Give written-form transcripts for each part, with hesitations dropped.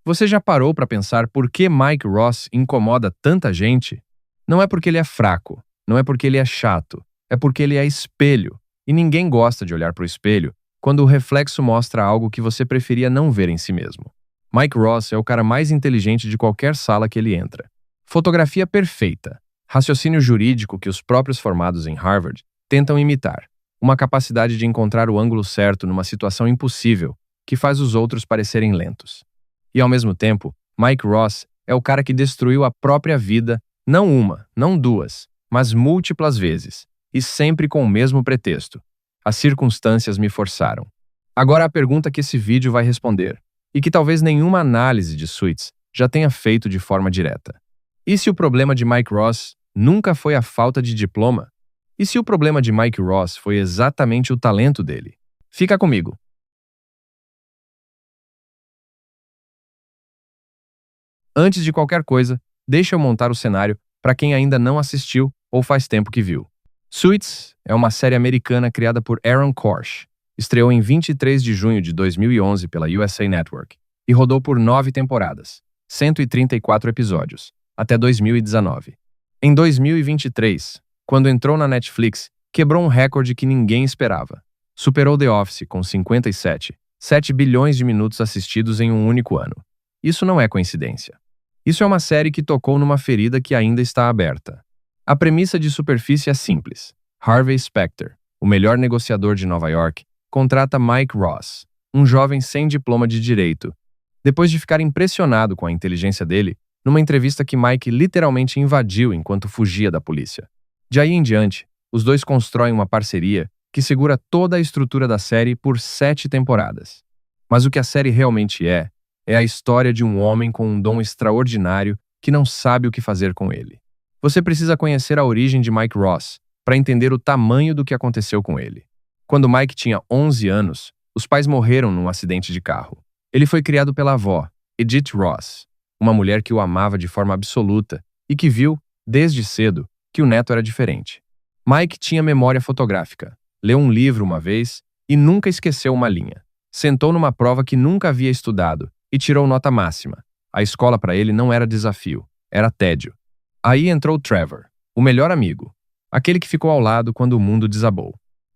Você já parou para pensar por que Mike Ross incomoda tanta gente? Não é porque ele é fraco, não é porque ele é chato, é porque ele é espelho. E ninguém gosta de olhar para o espelho quando o reflexo mostra algo que você preferia não ver em si mesmo. Mike Ross é o cara mais inteligente de qualquer sala que ele entra. Fotografia perfeita, raciocínio jurídico que os próprios formados em Harvard tentam imitar, uma capacidade de encontrar o ângulo certo numa situação impossível que faz os outros parecerem lentos. E ao mesmo tempo, Mike Ross é o cara que destruiu a própria vida, não uma, não duas, mas múltiplas vezes, e sempre com o mesmo pretexto. As circunstâncias me forçaram. Agora a pergunta que esse vídeo vai responder, e que talvez nenhuma análise de Suits já tenha feito de forma direta. E se o problema de Mike Ross nunca foi a falta de diploma? E se o problema de Mike Ross foi exatamente o talento dele? Fica comigo. Antes de qualquer coisa, deixa eu montar o cenário para quem ainda não assistiu ou faz tempo que viu. Suits é uma série americana criada por Aaron Korsh. Estreou em 23 de junho de 2011 pela USA Network e rodou por 9 temporadas, 134 episódios, até 2019. Em 2023, quando entrou na Netflix, quebrou um recorde que ninguém esperava. Superou The Office com 7 bilhões de minutos assistidos em um único ano. Isso não é coincidência. Isso é uma série que tocou numa ferida que ainda está aberta. A premissa de superfície é simples. Harvey Specter, o melhor negociador de Nova York, contrata Mike Ross, um jovem sem diploma de direito, depois de ficar impressionado com a inteligência dele numa entrevista que Mike literalmente invadiu enquanto fugia da polícia. De aí em diante, os dois constroem uma parceria que segura toda a estrutura da série por 7 temporadas. Mas o que a série realmente é a história de um homem com um dom extraordinário que não sabe o que fazer com ele. Você precisa conhecer a origem de Mike Ross para entender o tamanho do que aconteceu com ele. Quando Mike tinha 11 anos, os pais morreram num acidente de carro. Ele foi criado pela avó, Edith Ross, uma mulher que o amava de forma absoluta e que viu, desde cedo, que o neto era diferente. Mike tinha memória fotográfica, leu um livro uma vez e nunca esqueceu uma linha. Sentou numa prova que nunca havia estudado e tirou nota máxima. A escola para ele não era desafio, era tédio. Aí entrou Trevor, o melhor amigo, aquele que ficou ao lado quando o mundo desabou.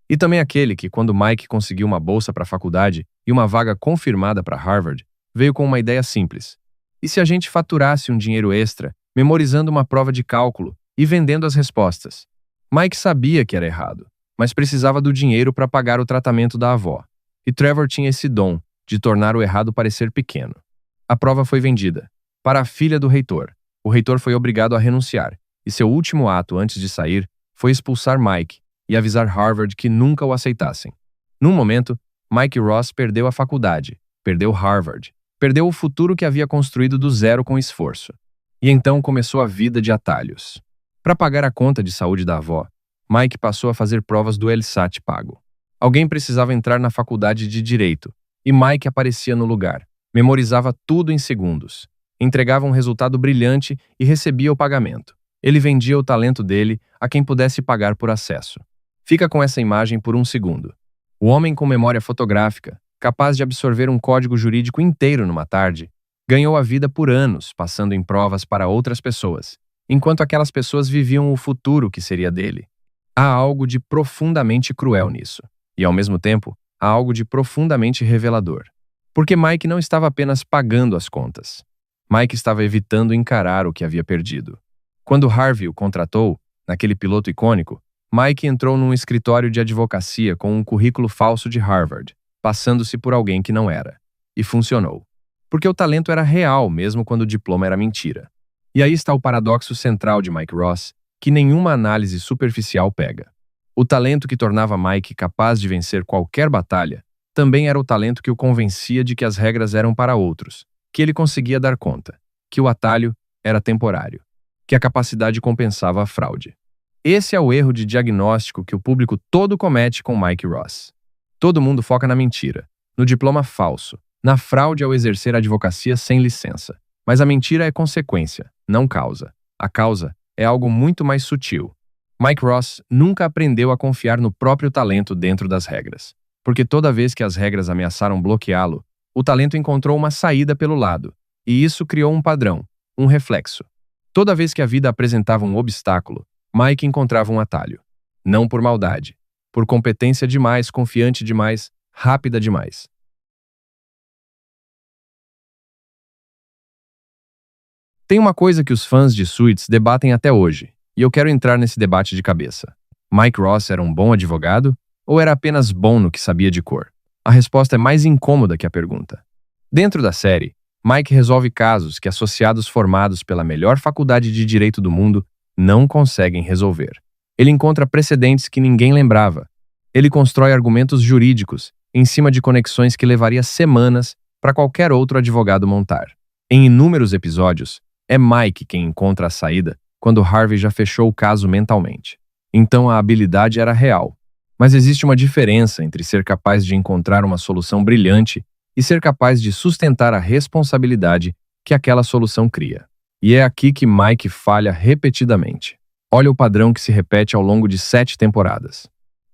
E também aquele que, quando Mike conseguiu uma bolsa para a faculdade e uma vaga confirmada para Harvard, veio com uma ideia simples. E se a gente faturasse um dinheiro extra, memorizando uma prova de cálculo e vendendo as respostas? Mike sabia que era errado, mas precisava do dinheiro para pagar o tratamento da avó. E Trevor tinha esse dom de tornar o errado parecer pequeno. A prova foi vendida. Para a filha do reitor. O reitor foi obrigado a renunciar, e seu último ato antes de sair foi expulsar Mike e avisar Harvard que nunca o aceitassem. Num momento, Mike Ross perdeu a faculdade, perdeu Harvard, perdeu o futuro que havia construído do zero com esforço. E então começou a vida de atalhos. Para pagar a conta de saúde da avó, Mike passou a fazer provas do LSAT pago. Alguém precisava entrar na faculdade de Direito, e Mike aparecia no lugar, memorizava tudo em segundos, entregava um resultado brilhante e recebia o pagamento. Ele vendia o talento dele a quem pudesse pagar por acesso. Fica com essa imagem por um segundo. O homem com memória fotográfica, capaz de absorver um código jurídico inteiro numa tarde, ganhou a vida por anos passando em provas para outras pessoas, enquanto aquelas pessoas viviam o futuro que seria dele. Há algo de profundamente cruel nisso, e ao mesmo tempo, há algo de profundamente revelador. Porque Mike não estava apenas pagando as contas. Mike estava evitando encarar o que havia perdido. Quando Harvey o contratou, naquele piloto icônico, Mike entrou num escritório de advocacia com um currículo falso de Harvard, passando-se por alguém que não era. E funcionou. Porque o talento era real mesmo quando o diploma era mentira. E aí está o paradoxo central de Mike Ross, que nenhuma análise superficial pega. O talento que tornava Mike capaz de vencer qualquer batalha também era o talento que o convencia de que as regras eram para outros, que ele conseguia dar conta, que o atalho era temporário, que a capacidade compensava a fraude. Esse é o erro de diagnóstico que o público todo comete com Mike Ross. Todo mundo foca na mentira, no diploma falso, na fraude ao exercer a advocacia sem licença. Mas a mentira é consequência, não causa. A causa é algo muito mais sutil. Mike Ross nunca aprendeu a confiar no próprio talento dentro das regras, porque toda vez que as regras ameaçaram bloqueá-lo, o talento encontrou uma saída pelo lado, E isso criou um padrão, um reflexo. Toda vez que a vida apresentava um obstáculo, Mike encontrava um atalho. Não por maldade, por competência demais, confiante demais, rápida demais. Tem uma coisa que os fãs de Suits debatem até hoje, e eu quero entrar nesse debate de cabeça. Mike Ross era um bom advogado ou era apenas bom no que sabia de cor? A resposta é mais incômoda que a pergunta. Dentro da série, Mike resolve casos que associados formados pela melhor faculdade de direito do mundo não conseguem resolver. Ele encontra precedentes que ninguém lembrava. Ele constrói argumentos jurídicos em cima de conexões que levaria semanas para qualquer outro advogado montar. Em inúmeros episódios, é Mike quem encontra a saída quando Harvey já fechou o caso mentalmente. Então a habilidade era real. Mas existe uma diferença entre ser capaz de encontrar uma solução brilhante e ser capaz de sustentar a responsabilidade que aquela solução cria. E é aqui que Mike falha repetidamente. Olha o padrão que se repete ao longo de 7 temporadas.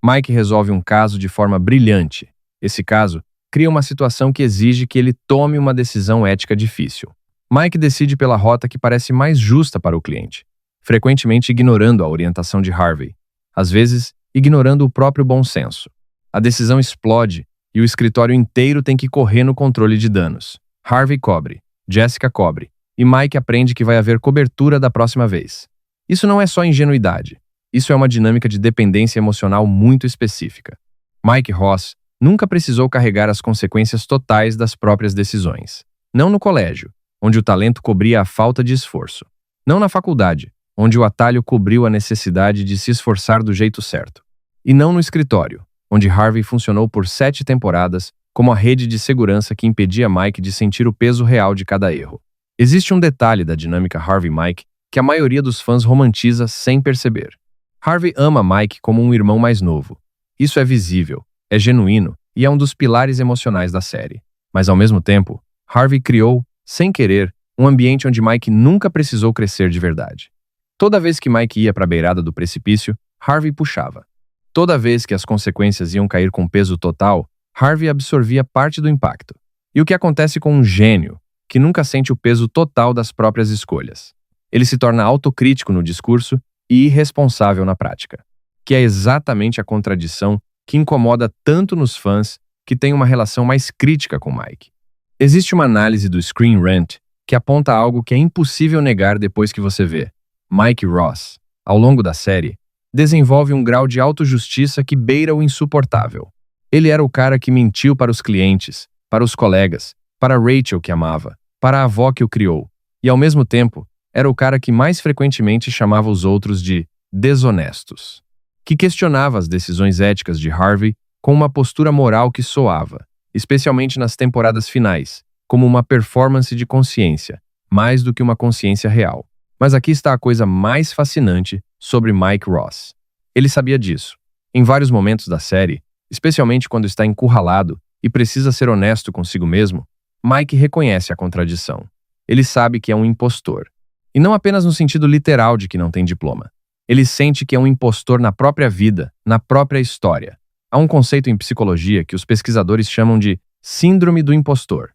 Mike resolve um caso de forma brilhante. Esse caso cria uma situação que exige que ele tome uma decisão ética difícil. Mike decide pela rota que parece mais justa para o cliente, frequentemente ignorando a orientação de Harvey, às vezes ignorando o próprio bom senso. A decisão explode e o escritório inteiro tem que correr no controle de danos. Harvey cobre, Jessica cobre, e Mike aprende que vai haver cobertura da próxima vez. Isso não é só ingenuidade, isso é uma dinâmica de dependência emocional muito específica. Mike Ross nunca precisou carregar as consequências totais das próprias decisões. Não no colégio, onde o talento cobria a falta de esforço. Não na faculdade, onde o atalho cobriu a necessidade de se esforçar do jeito certo. E não no escritório, onde Harvey funcionou por 7 temporadas como a rede de segurança que impedia Mike de sentir o peso real de cada erro. Existe um detalhe da dinâmica Harvey-Mike que a maioria dos fãs romantiza sem perceber. Harvey ama Mike como um irmão mais novo. Isso é visível, é genuíno e é um dos pilares emocionais da série. Mas ao mesmo tempo, Harvey criou, sem querer, um ambiente onde Mike nunca precisou crescer de verdade. Toda vez que Mike ia para a beirada do precipício, Harvey puxava. Toda vez que as consequências iam cair com peso total, Harvey absorvia parte do impacto. E o que acontece com um gênio, que nunca sente o peso total das próprias escolhas? Ele se torna autocrítico no discurso e irresponsável na prática. Que é exatamente a contradição que incomoda tanto nos fãs que têm uma relação mais crítica com Mike. Existe uma análise do Screen Rant que aponta algo que é impossível negar depois que você vê. Mike Ross, ao longo da série, desenvolve um grau de autojustiça que beira o insuportável. Ele era o cara que mentiu para os clientes, para os colegas, para Rachel que amava, para a avó que o criou, e ao mesmo tempo, era o cara que mais frequentemente chamava os outros de desonestos, que questionava as decisões éticas de Harvey com uma postura moral que soava, especialmente nas temporadas finais, como uma performance de consciência, mais do que uma consciência real. Mas aqui está a coisa mais fascinante sobre Mike Ross. Ele sabia disso. Em vários momentos da série, especialmente quando está encurralado e precisa ser honesto consigo mesmo, Mike reconhece a contradição. Ele sabe que é um impostor. E não apenas no sentido literal de que não tem diploma. Ele sente que é um impostor na própria vida, na própria história. Há um conceito em psicologia que os pesquisadores chamam de síndrome do impostor.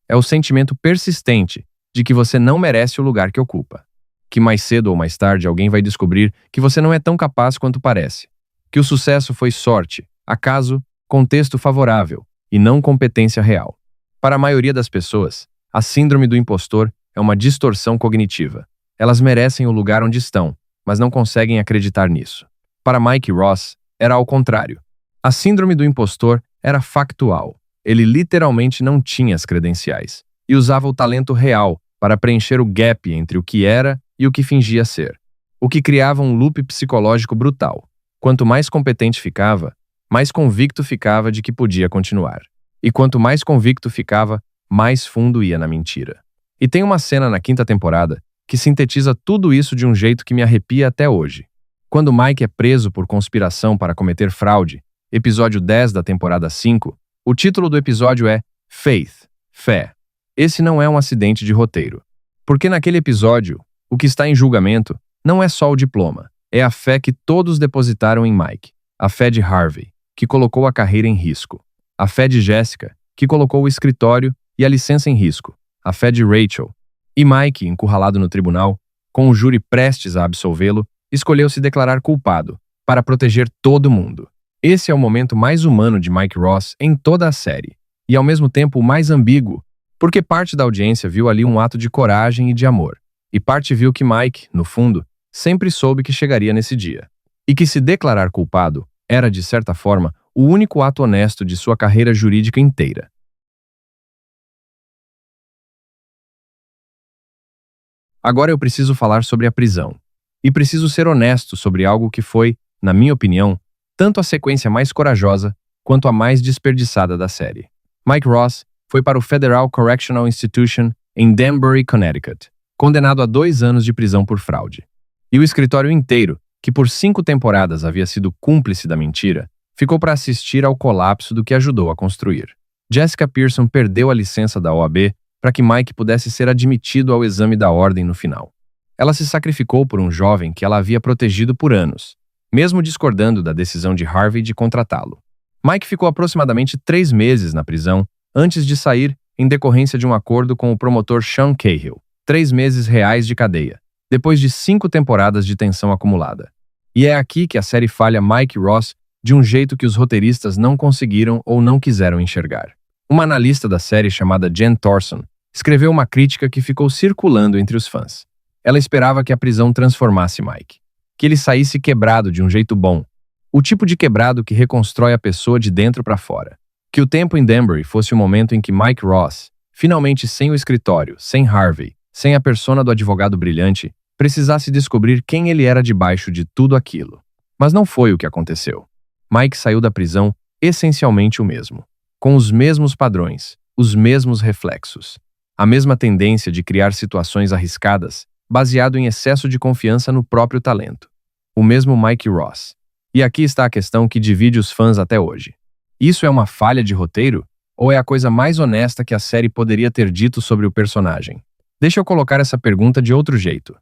É o sentimento persistente de que você não merece o lugar que ocupa. Que mais cedo ou mais tarde alguém vai descobrir que você não é tão capaz quanto parece. Que o sucesso foi sorte, acaso, contexto favorável e não competência real. Para a maioria das pessoas, a síndrome do impostor é uma distorção cognitiva. Elas merecem o lugar onde estão, mas não conseguem acreditar nisso. Para Mike Ross, era ao contrário. A síndrome do impostor era factual. Ele literalmente não tinha as credenciais e usava o talento real para preencher o gap entre o que era e o que fingia ser. O que criava um loop psicológico brutal. Quanto mais competente ficava, mais convicto ficava de que podia continuar. E quanto mais convicto ficava, mais fundo ia na mentira. E tem uma cena na 5ª temporada que sintetiza tudo isso de um jeito que me arrepia até hoje. Quando Mike é preso por conspiração para cometer fraude, episódio 10 da temporada 5, o título do episódio é Faith, Fé. Esse não é um acidente de roteiro. Porque naquele episódio, o que está em julgamento não é só o diploma, é a fé que todos depositaram em Mike. A fé de Harvey, que colocou a carreira em risco. A fé de Jessica, que colocou o escritório e a licença em risco. a fé de Rachel. E Mike, encurralado no tribunal, com o júri prestes a absolvê-lo, escolheu se declarar culpado, para proteger todo mundo. Esse é o momento mais humano de Mike Ross em toda a série, e ao mesmo tempo o mais ambíguo, porque parte da audiência viu ali um ato de coragem e de amor, e parte viu que Mike, no fundo, sempre soube que chegaria nesse dia, e que se declarar culpado era, de certa forma, o único ato honesto de sua carreira jurídica inteira. Agora eu preciso falar sobre a prisão. E preciso ser honesto sobre algo que foi, na minha opinião, tanto a sequência mais corajosa quanto a mais desperdiçada da série. Mike Ross foi para o Federal Correctional Institution em Danbury, Connecticut, condenado a 2 anos de prisão por fraude. E o escritório inteiro, que por 5 temporadas havia sido cúmplice da mentira, ficou para assistir ao colapso do que ajudou a construir. Jessica Pearson perdeu a licença da OAB para que Mike pudesse ser admitido ao exame da ordem no final. Ela se sacrificou por um jovem que ela havia protegido por anos, mesmo discordando da decisão de Harvey de contratá-lo. Mike ficou aproximadamente 3 meses na prisão antes de sair em decorrência de um acordo com o promotor Sean Cahill. 3 meses reais de cadeia, depois de 5 temporadas de tensão acumulada. E é aqui que a série falha Mike Ross de um jeito que os roteiristas não conseguiram ou não quiseram enxergar. Uma analista da série chamada Jen Thorson escreveu uma crítica que ficou circulando entre os fãs. Ela esperava que a prisão transformasse Mike, que ele saísse quebrado de um jeito bom, o tipo de quebrado que reconstrói a pessoa de dentro para fora. Que o tempo em Danbury fosse o momento em que Mike Ross, finalmente sem o escritório, sem Harvey, sem a persona do advogado brilhante, precisasse descobrir quem ele era debaixo de tudo aquilo. Mas não foi o que aconteceu. Mike saiu da prisão essencialmente o mesmo, com os mesmos padrões, os mesmos reflexos, a mesma tendência de criar situações arriscadas, baseado em excesso de confiança no próprio talento. O mesmo Mike Ross. E aqui está a questão que divide os fãs até hoje. Isso é uma falha de roteiro? Ou é a coisa mais honesta que a série poderia ter dito sobre o personagem? Deixa eu colocar essa pergunta de outro jeito.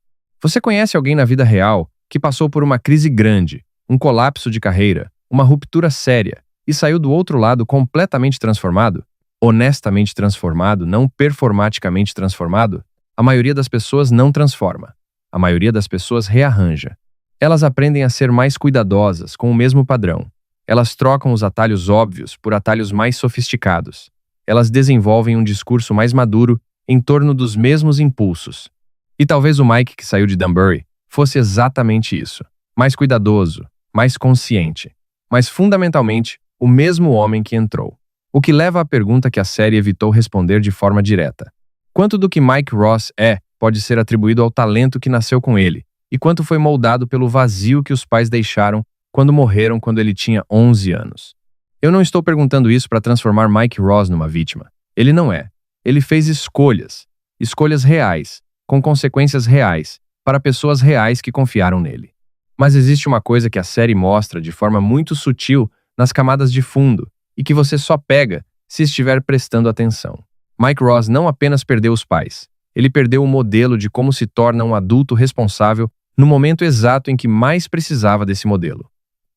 Você conhece alguém na vida real que passou por uma crise grande, um colapso de carreira, uma ruptura séria e saiu do outro lado completamente transformado? Honestamente transformado, não performaticamente transformado? A maioria das pessoas não transforma. A maioria das pessoas rearranja. Elas aprendem a ser mais cuidadosas com o mesmo padrão. Elas trocam os atalhos óbvios por atalhos mais sofisticados. Elas desenvolvem um discurso mais maduro em torno dos mesmos impulsos. E talvez o Mike que saiu de Danbury fosse exatamente isso. Mais cuidadoso, mais consciente. Mas fundamentalmente, o mesmo homem que entrou. O que leva à pergunta que a série evitou responder de forma direta. Quanto do que Mike Ross pode ser atribuído ao talento que nasceu com ele, e quanto foi moldado pelo vazio que os pais deixaram quando morreram quando ele tinha 11 anos? Eu não estou perguntando isso para transformar Mike Ross numa vítima. Ele não é. Ele fez escolhas. Escolhas reais, com consequências reais, para pessoas reais que confiaram nele. Mas existe uma coisa que a série mostra de forma muito sutil nas camadas de fundo, e que você só pega se estiver prestando atenção. Mike Ross não apenas perdeu os pais, ele perdeu o modelo de como se torna um adulto responsável no momento exato em que mais precisava desse modelo.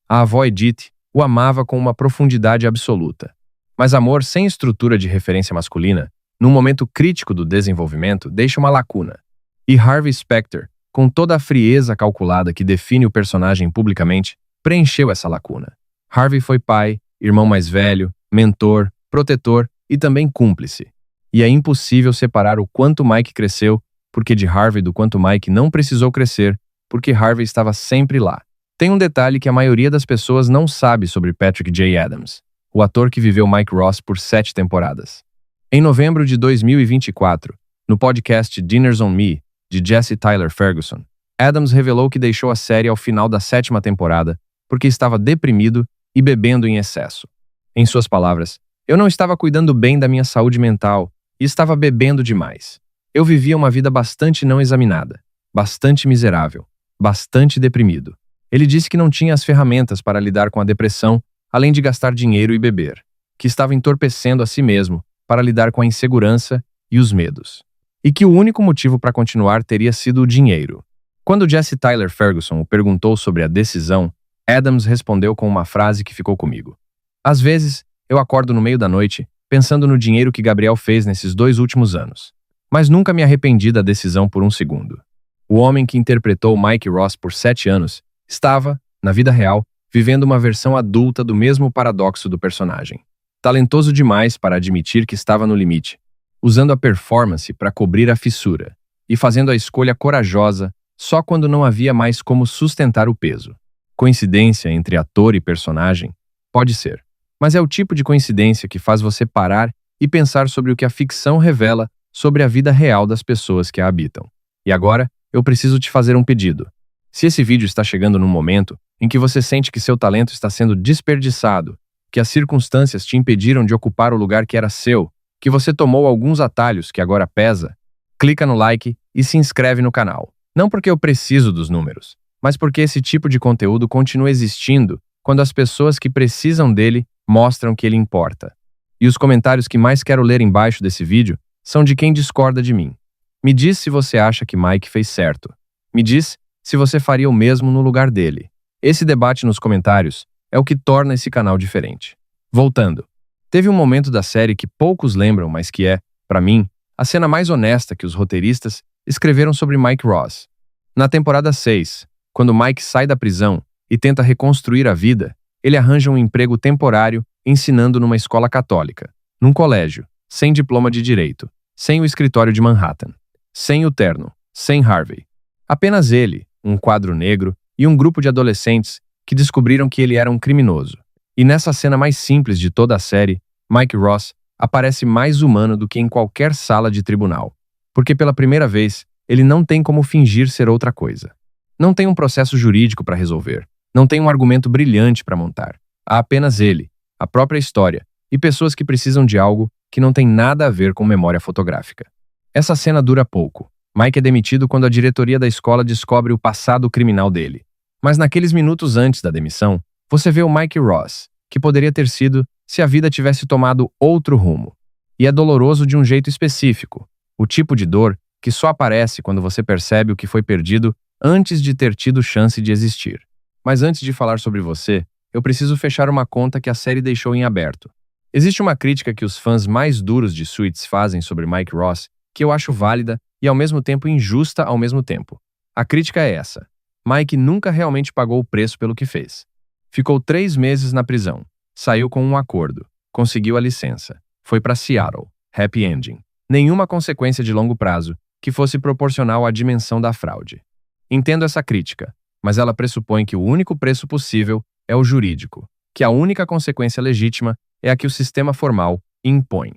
A avó Edith o amava com uma profundidade absoluta. Mas amor sem estrutura de referência masculina, num momento crítico do desenvolvimento, deixa uma lacuna. E Harvey Specter, com toda a frieza calculada que define o personagem publicamente, preencheu essa lacuna. Harvey foi pai, irmão mais velho, mentor, protetor e também cúmplice. E é impossível separar o quanto Mike cresceu, porque de Harvey do quanto Mike não precisou crescer, porque Harvey estava sempre lá. Tem um detalhe que a maioria das pessoas não sabe sobre Patrick J. Adams, o ator que viveu Mike Ross por 7 temporadas. Em novembro de 2024, no podcast Dinners on Me, de Jesse Tyler Ferguson, Adams revelou que deixou a série ao final da 7ª temporada porque estava deprimido e bebendo em excesso. Em suas palavras, eu não estava cuidando bem da minha saúde mental e estava bebendo demais. Eu vivia uma vida bastante não examinada, bastante miserável, bastante deprimido. Ele disse que não tinha as ferramentas para lidar com a depressão, além de gastar dinheiro e beber, que estava entorpecendo a si mesmo para lidar com a insegurança e os medos, e que o único motivo para continuar teria sido o dinheiro. Quando Jesse Tyler Ferguson o perguntou sobre a decisão, Adams respondeu com uma frase que ficou comigo. Às vezes, eu acordo no meio da noite, pensando no dinheiro que Gabriel fez nesses 2 últimos anos. Mas nunca me arrependi da decisão por um segundo. O homem que interpretou Mike Ross por 7 anos estava, na vida real, vivendo uma versão adulta do mesmo paradoxo do personagem. Talentoso demais para admitir que estava no limite, usando a performance para cobrir a fissura e fazendo a escolha corajosa só quando não havia mais como sustentar o peso. Coincidência entre ator e personagem? Pode ser. Mas é o tipo de coincidência que faz você parar e pensar sobre o que a ficção revela sobre a vida real das pessoas que a habitam. E agora, eu preciso te fazer um pedido. Se esse vídeo está chegando num momento em que você sente que seu talento está sendo desperdiçado, que as circunstâncias te impediram de ocupar o lugar que era seu, que você tomou alguns atalhos que agora pesa, clica no like e se inscreve no canal. Não porque eu preciso dos números, mas porque esse tipo de conteúdo continua existindo quando as pessoas que precisam dele mostram que ele importa. E os comentários que mais quero ler embaixo desse vídeo são de quem discorda de mim. Me diz se você acha que Mike fez certo. Me diz se você faria o mesmo no lugar dele. Esse debate nos comentários é o que torna esse canal diferente. Voltando. Teve um momento da série que poucos lembram, mas que é, para mim, a cena mais honesta que os roteiristas escreveram sobre Mike Ross. Na temporada 6, quando Mike sai da prisão e tenta reconstruir a vida, ele arranja um emprego temporário ensinando numa escola católica, num colégio, sem diploma de direito, sem o escritório de Manhattan, sem o terno, sem Harvey. Apenas ele, um quadro negro e um grupo de adolescentes que descobriram que ele era um criminoso. E nessa cena mais simples de toda a série, Mike Ross aparece mais humano do que em qualquer sala de tribunal. Porque pela primeira vez, ele não tem como fingir ser outra coisa. Não tem um processo jurídico para resolver. Não tem um argumento brilhante para montar. Há apenas ele, a própria história, e pessoas que precisam de algo que não tem nada a ver com memória fotográfica. Essa cena dura pouco. Mike é demitido quando a diretoria da escola descobre o passado criminal dele. Mas naqueles minutos antes da demissão, você vê o Mike Ross, que poderia ter sido se a vida tivesse tomado outro rumo. E é doloroso de um jeito específico. O tipo de dor que só aparece quando você percebe o que foi perdido antes de ter tido chance de existir. Mas antes de falar sobre você, eu preciso fechar uma conta que a série deixou em aberto. Existe uma crítica que os fãs mais duros de Suits fazem sobre Mike Ross, que eu acho válida e ao mesmo tempo injusta ao mesmo tempo. A crítica é essa. Mike nunca realmente pagou o preço pelo que fez. Ficou 3 meses na prisão. Saiu com um acordo. Conseguiu a licença. Foi para Seattle. Happy ending. Nenhuma consequência de longo prazo que fosse proporcional à dimensão da fraude. Entendo essa crítica, mas ela pressupõe que o único preço possível é o jurídico, que a única consequência legítima é a que o sistema formal impõe.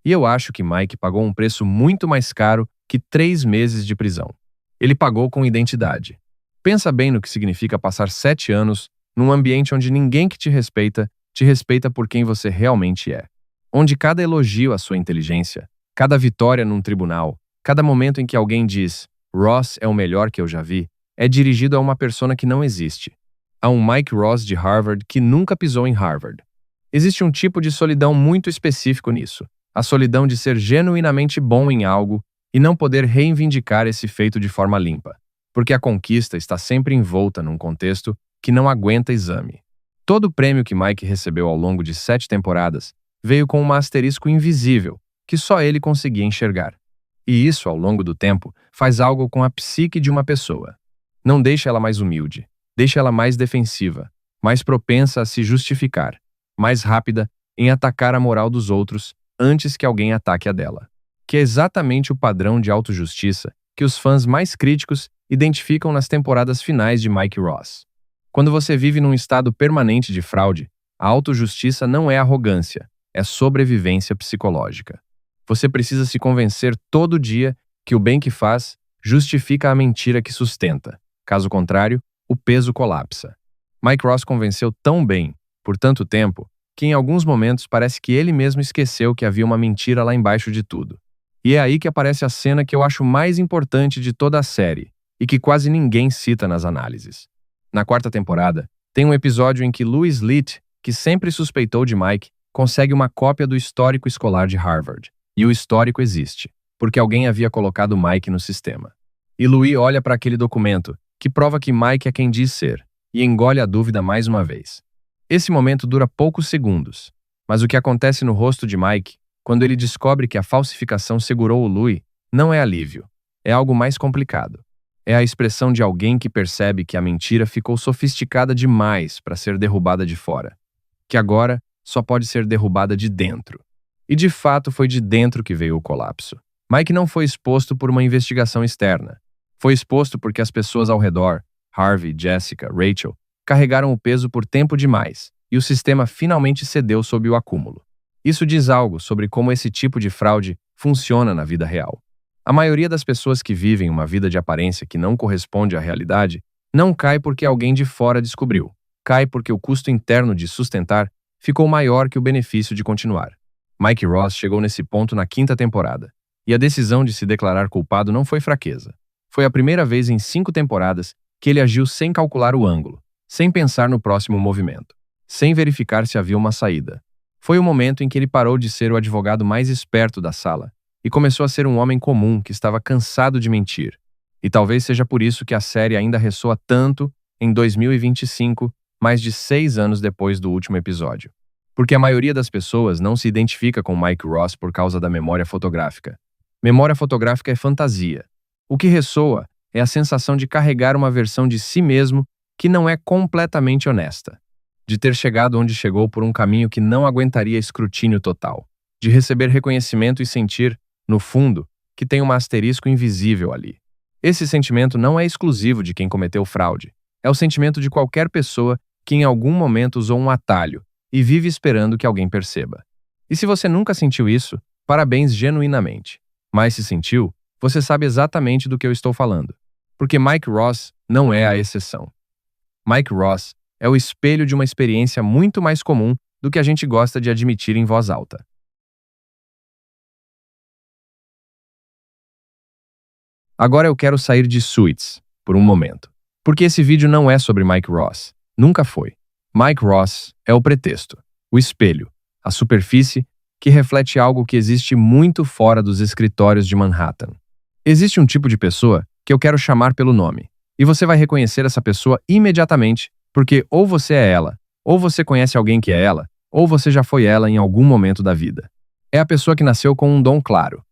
E eu acho que Mike pagou um preço muito mais caro que 3 meses de prisão. Ele pagou com identidade. Pensa bem no que significa passar 7 anos num ambiente onde ninguém que te respeita por quem você realmente é. Onde cada elogio à sua inteligência, cada vitória num tribunal, cada momento em que alguém diz Ross é o melhor que eu já vi, é dirigido a uma persona que não existe. A um Mike Ross de Harvard que nunca pisou em Harvard. Existe um tipo de solidão muito específico nisso. A solidão de ser genuinamente bom em algo e não poder reivindicar esse feito de forma limpa. Porque a conquista está sempre envolta num contexto que não aguenta exame. Todo o prêmio que Mike recebeu ao longo de 7 temporadas veio com um asterisco invisível que só ele conseguia enxergar. E isso, ao longo do tempo, faz algo com a psique de uma pessoa. Não deixa ela mais humilde, deixa ela mais defensiva, mais propensa a se justificar, mais rápida em atacar a moral dos outros antes que alguém ataque a dela. Que é exatamente o padrão de autojustiça que os fãs mais críticos identificam nas temporadas finais de Mike Ross. Quando você vive num estado permanente de fraude, a autojustiça não é arrogância, é sobrevivência psicológica. Você precisa se convencer todo dia que o bem que faz justifica a mentira que sustenta. Caso contrário, o peso colapsa. Mike Ross convenceu tão bem, por tanto tempo, que em alguns momentos parece que ele mesmo esqueceu que havia uma mentira lá embaixo de tudo. E é aí que aparece a cena que eu acho mais importante de toda a série, e que quase ninguém cita nas análises. Na 4ª temporada, tem um episódio em que Louis Litt, que sempre suspeitou de Mike, consegue uma cópia do histórico escolar de Harvard. E o histórico existe, porque alguém havia colocado Mike no sistema. E Louis olha para aquele documento, que prova que Mike é quem diz ser, e engole a dúvida mais uma vez. Esse momento dura poucos segundos, mas o que acontece no rosto de Mike, quando ele descobre que a falsificação segurou o Louis, não é alívio. É algo mais complicado. É a expressão de alguém que percebe que a mentira ficou sofisticada demais para ser derrubada de fora, que agora só pode ser derrubada de dentro. E de fato foi de dentro que veio o colapso. Mike não foi exposto por uma investigação externa. Foi exposto porque as pessoas ao redor, Harvey, Jessica, Rachel, carregaram o peso por tempo demais, e o sistema finalmente cedeu sob o acúmulo. Isso diz algo sobre como esse tipo de fraude funciona na vida real. A maioria das pessoas que vivem uma vida de aparência que não corresponde à realidade não cai porque alguém de fora descobriu. Cai porque o custo interno de sustentar ficou maior que o benefício de continuar. Mike Ross chegou nesse ponto na 5ª temporada, e a decisão de se declarar culpado não foi fraqueza. Foi a primeira vez em 5 temporadas que ele agiu sem calcular o ângulo, sem pensar no próximo movimento, sem verificar se havia uma saída. Foi o momento em que ele parou de ser o advogado mais esperto da sala e começou a ser um homem comum que estava cansado de mentir. E talvez seja por isso que a série ainda ressoa tanto em 2025, mais de 6 anos depois do último episódio. Porque a maioria das pessoas não se identifica com Mike Ross por causa da memória fotográfica. Memória fotográfica é fantasia. O que ressoa é a sensação de carregar uma versão de si mesmo que não é completamente honesta. De ter chegado onde chegou por um caminho que não aguentaria escrutínio total. De receber reconhecimento e sentir, no fundo, que tem um asterisco invisível ali. Esse sentimento não é exclusivo de quem cometeu fraude. É o sentimento de qualquer pessoa que em algum momento usou um atalho e vive esperando que alguém perceba. E se você nunca sentiu isso, parabéns genuinamente. Mas se sentiu, você sabe exatamente do que eu estou falando. Porque Mike Ross não é a exceção. Mike Ross é o espelho de uma experiência muito mais comum do que a gente gosta de admitir em voz alta. Agora eu quero sair de Suits, por um momento. Porque esse vídeo não é sobre Mike Ross. Nunca foi. Mike Ross é o pretexto, o espelho, a superfície que reflete algo que existe muito fora dos escritórios de Manhattan. Existe um tipo de pessoa que eu quero chamar pelo nome, e você vai reconhecer essa pessoa imediatamente, porque ou você é ela, ou você conhece alguém que é ela, ou você já foi ela em algum momento da vida. É a pessoa que nasceu com um dom claro.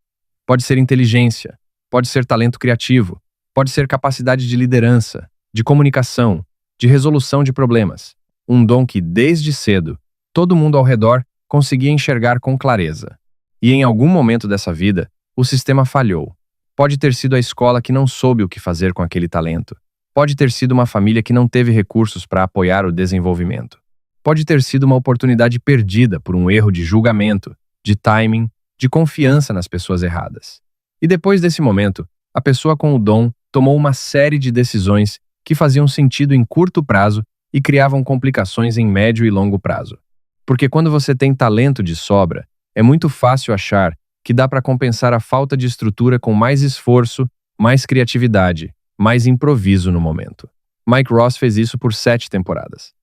Pode ser inteligência, pode ser talento criativo, pode ser capacidade de liderança, de comunicação, de resolução de problemas. Um dom que, desde cedo, todo mundo ao redor conseguia enxergar com clareza. E em algum momento dessa vida, o sistema falhou. Pode ter sido a escola que não soube o que fazer com aquele talento. Pode ter sido uma família que não teve recursos para apoiar o desenvolvimento. Pode ter sido uma oportunidade perdida por um erro de julgamento, de timing, de confiança nas pessoas erradas. E depois desse momento, a pessoa com o dom tomou uma série de decisões que faziam sentido em curto prazo e criavam complicações em médio e longo prazo. Porque quando você tem talento de sobra, é muito fácil achar que dá para compensar a falta de estrutura com mais esforço, mais criatividade, mais improviso no momento. Mike Ross fez isso por 7 temporadas.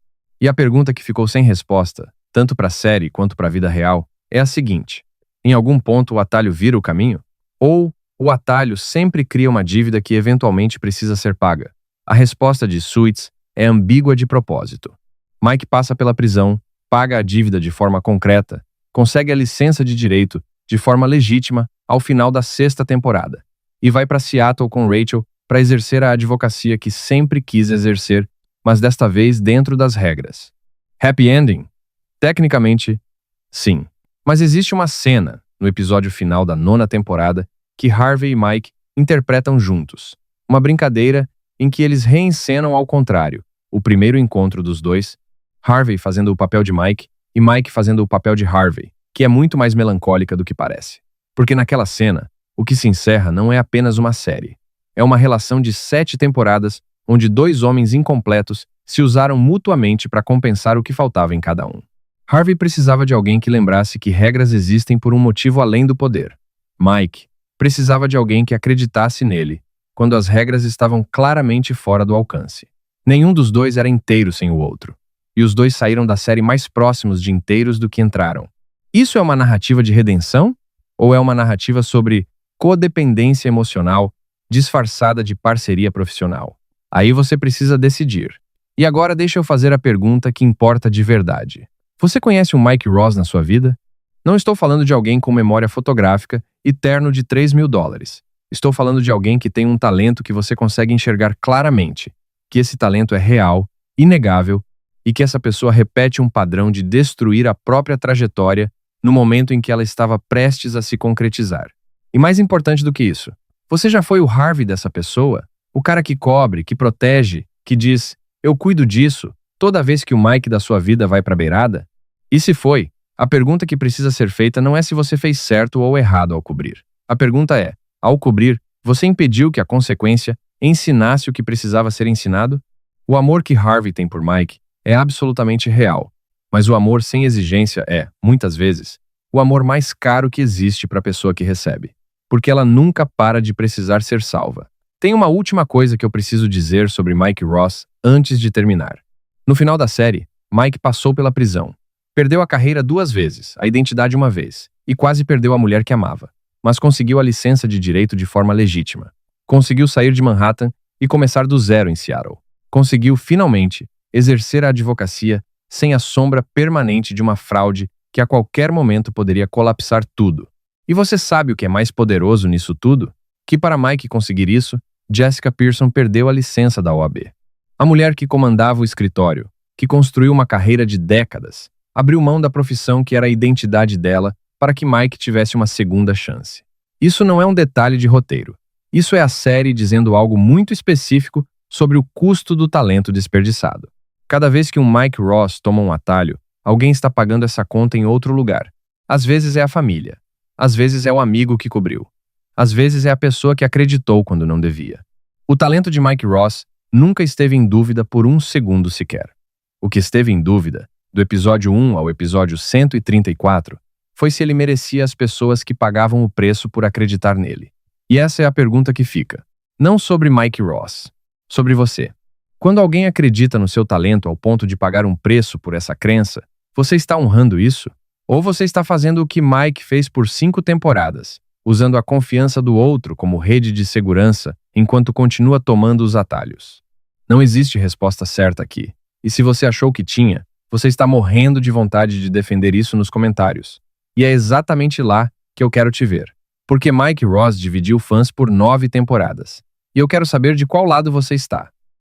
E a pergunta que ficou sem resposta, tanto para a série quanto para a vida real, é a seguinte: em algum ponto o atalho vira o caminho? Ou o atalho sempre cria uma dívida que eventualmente precisa ser paga? A resposta de Suits é ambígua de propósito. Mike passa pela prisão, paga a dívida de forma concreta, consegue a licença de direito de forma legítima ao final da 6ª temporada e vai para Seattle com Rachel para exercer a advocacia que sempre quis exercer, mas desta vez dentro das regras. Happy ending? Tecnicamente, sim. Mas existe uma cena, no episódio final da 9ª temporada, que Harvey e Mike interpretam juntos. Uma brincadeira em que eles reencenam ao contrário, o primeiro encontro dos dois, Harvey fazendo o papel de Mike e Mike fazendo o papel de Harvey, que é muito mais melancólica do que parece. Porque naquela cena, o que se encerra não é apenas uma série. É uma relação de 7 temporadas onde 2 homens incompletos se usaram mutuamente para compensar o que faltava em cada um. Harvey precisava de alguém que lembrasse que regras existem por um motivo além do poder. Mike precisava de alguém que acreditasse nele, quando as regras estavam claramente fora do alcance. Nenhum dos dois era inteiro sem o outro. E os dois saíram da série mais próximos de inteiros do que entraram. Isso é uma narrativa de redenção? Ou é uma narrativa sobre codependência emocional disfarçada de parceria profissional? Aí você precisa decidir. E agora deixa eu fazer a pergunta que importa de verdade. Você conhece um Mike Ross na sua vida? Não estou falando de alguém com memória fotográfica e terno de $3.000. Estou falando de alguém que tem um talento que você consegue enxergar claramente, que esse talento é real, inegável, e que essa pessoa repete um padrão de destruir a própria trajetória no momento em que ela estava prestes a se concretizar. E mais importante do que isso, você já foi o Harvey dessa pessoa? O cara que cobre, que protege, que diz, eu cuido disso, toda vez que o Mike da sua vida vai pra beirada? E se foi, a pergunta que precisa ser feita não é se você fez certo ou errado ao cobrir. A pergunta é, ao cobrir, você impediu que a consequência ensinasse o que precisava ser ensinado? O amor que Harvey tem por Mike é absolutamente real, mas o amor sem exigência é, muitas vezes, o amor mais caro que existe para a pessoa que recebe, porque ela nunca para de precisar ser salva. Tem uma última coisa que eu preciso dizer sobre Mike Ross antes de terminar. No final da série, Mike passou pela prisão. Perdeu a carreira 2 vezes, a identidade 1 vez, e quase perdeu a mulher que amava, mas conseguiu a licença de direito de forma legítima. Conseguiu sair de Manhattan e começar do zero em Seattle. Conseguiu, finalmente, exercer a advocacia sem a sombra permanente de uma fraude que a qualquer momento poderia colapsar tudo. E você sabe o que é mais poderoso nisso tudo? Que para Mike conseguir isso, Jessica Pearson perdeu a licença da OAB. A mulher que comandava o escritório, que construiu uma carreira de décadas, abriu mão da profissão que era a identidade dela para que Mike tivesse uma segunda chance. Isso não é um detalhe de roteiro. Isso é a série dizendo algo muito específico sobre o custo do talento desperdiçado. Cada vez que um Mike Ross toma um atalho, alguém está pagando essa conta em outro lugar. Às vezes é a família. Às vezes é o amigo que cobriu. Às vezes é a pessoa que acreditou quando não devia. O talento de Mike Ross nunca esteve em dúvida por 1 segundo sequer. O que esteve em dúvida, do episódio 1 ao episódio 134, foi se ele merecia as pessoas que pagavam o preço por acreditar nele. E essa é a pergunta que fica. Não sobre Mike Ross, sobre você. Quando alguém acredita no seu talento ao ponto de pagar um preço por essa crença, você está honrando isso? Ou você está fazendo o que Mike fez por 5 temporadas, usando a confiança do outro como rede de segurança enquanto continua tomando os atalhos? Não existe resposta certa aqui. E se você achou que tinha, você está morrendo de vontade de defender isso nos comentários. E é exatamente lá que eu quero te ver. Porque Mike Ross dividiu fãs por 9 temporadas. E eu quero saber de qual lado você está.